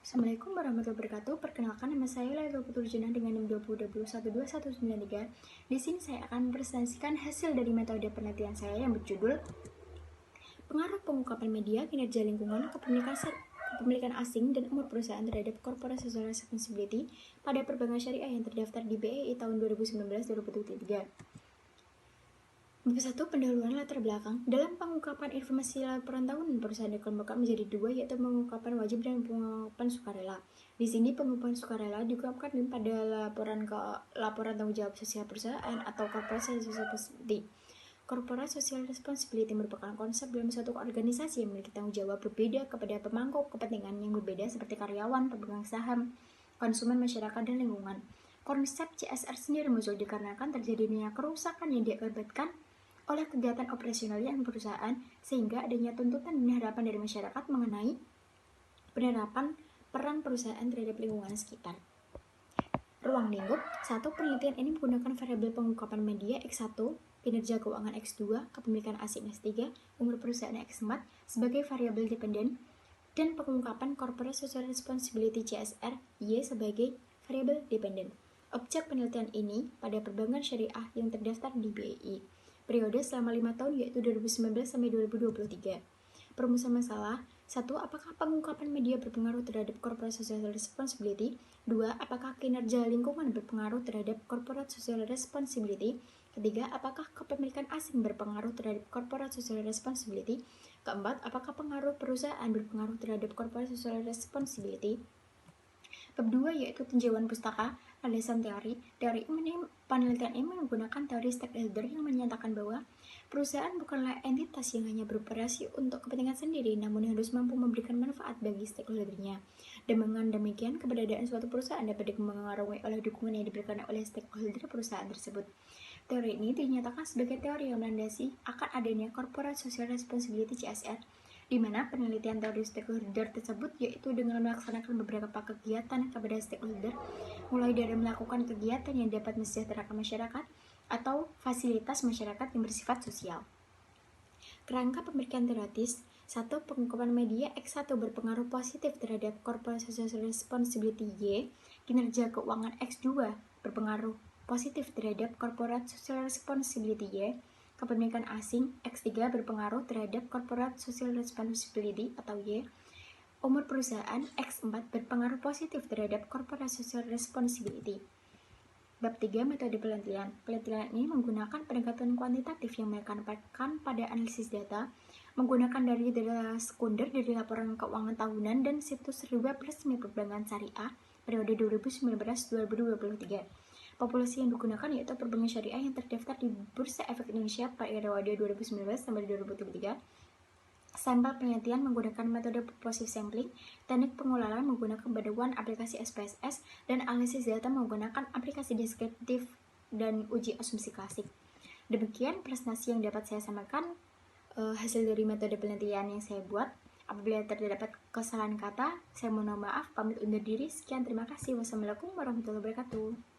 Assalamualaikum warahmatullahi wabarakatuh. Perkenalkan, nama saya Lailatul Puturjana dengan NIM 2020212193. Di sini saya akan mempresentasikan hasil dari metode penelitian saya yang berjudul Pengaruh Pengungkapan Media, Kinerja Lingkungan, Kepemilikan Asing, dan Umur Perusahaan terhadap Corporate Social Responsibility pada perbankan syariah yang terdaftar di BEI tahun 2019-2023. Bab 1. Pendahuluan latar belakang. Dalam pengungkapan informasi laporan tahunan perusahaan dikelompokkan menjadi dua, yaitu pengungkapan wajib dan pengungkapan sukarela. Di sini pengungkapan sukarela diungkapkan pada laporan tanggung jawab sosial perusahaan atau corporate social responsibility. Corporate social responsibility merupakan konsep dalam suatu organisasi yang memiliki tanggung jawab berbeda kepada pemangku kepentingan yang berbeda seperti karyawan, pemegang saham, konsumen, masyarakat, dan lingkungan. Konsep CSR sendiri muncul dikarenakan terjadinya kerusakan yang diakibatkan oleh kegiatan operasional yang perusahaan, sehingga adanya tuntutan dan harapan dari masyarakat mengenai penerapan peran perusahaan terhadap lingkungan sekitar. Ruang lingkup. 1. Penelitian ini menggunakan variabel pengungkapan media X1, kinerja keuangan X2, kepemilikan asing X3, umur perusahaan X4 sebagai variabel dependen, dan pengungkapan corporate social responsibility CSR Y sebagai variabel dependen. Objek penelitian ini pada perbankan syariah yang terdaftar di BEI. Periode selama 5 tahun, yaitu 2019 sampai 2023. Perumusan masalah. 1. Apakah pengungkapan media berpengaruh terhadap corporate social responsibility? 2. Apakah kinerja lingkungan berpengaruh terhadap corporate social responsibility? Ketiga, apakah kepemilikan asing berpengaruh terhadap corporate social responsibility? Keempat, apakah pengaruh perusahaan berpengaruh terhadap corporate social responsibility? Bab 2, yaitu tinjauan pustaka, landasan teori. Penelitian ini menggunakan teori stakeholder yang menyatakan bahwa perusahaan bukanlah entitas yang hanya beroperasi untuk kepentingan sendiri, namun harus mampu memberikan manfaat bagi stakeholdernya. Dengan demikian, keberadaan suatu perusahaan dapat dipengaruhi oleh dukungan yang diberikan oleh stakeholder perusahaan tersebut. Teori ini dinyatakan sebagai teori yang melandasi akan adanya corporate social responsibility CSR, di mana penelitian teori stakeholder tersebut yaitu dengan melaksanakan beberapa kegiatan kepada stakeholder, mulai dari melakukan kegiatan yang dapat mensejahterakan masyarakat atau fasilitas masyarakat yang bersifat sosial. Kerangka pemberian teoritis. 1. Pengungkapan media X1 berpengaruh positif terhadap corporate social responsibility Y. Kinerja keuangan X2 berpengaruh positif terhadap corporate social responsibility Y. Kepemilikan asing X3 berpengaruh terhadap corporate social responsibility atau Y. Umur perusahaan X4 berpengaruh positif terhadap corporate social responsibility. Bab 3. Metode penelitian. Penelitian ini menggunakan pendekatan kuantitatif yang menekankan pada analisis data, menggunakan dari data sekunder dari laporan keuangan tahunan dan situs web resmi perbankan syariah periode 2019-2023. Populasi yang digunakan yaitu perbankan syariah yang terdaftar di Bursa Efek Indonesia periode 2019 sampai 2023. Sampel penelitian menggunakan metode purposive sampling, teknik pengelolaan menggunakan bantuan aplikasi SPSS, dan analisis data menggunakan aplikasi deskriptif dan uji asumsi klasik. Demikian presentasi yang dapat saya sampaikan hasil dari metode penelitian yang saya buat. Apabila terdapat kesalahan kata, saya mohon maaf, pamit undur diri. Sekian, terima kasih. Wassalamualaikum warahmatullahi wabarakatuh.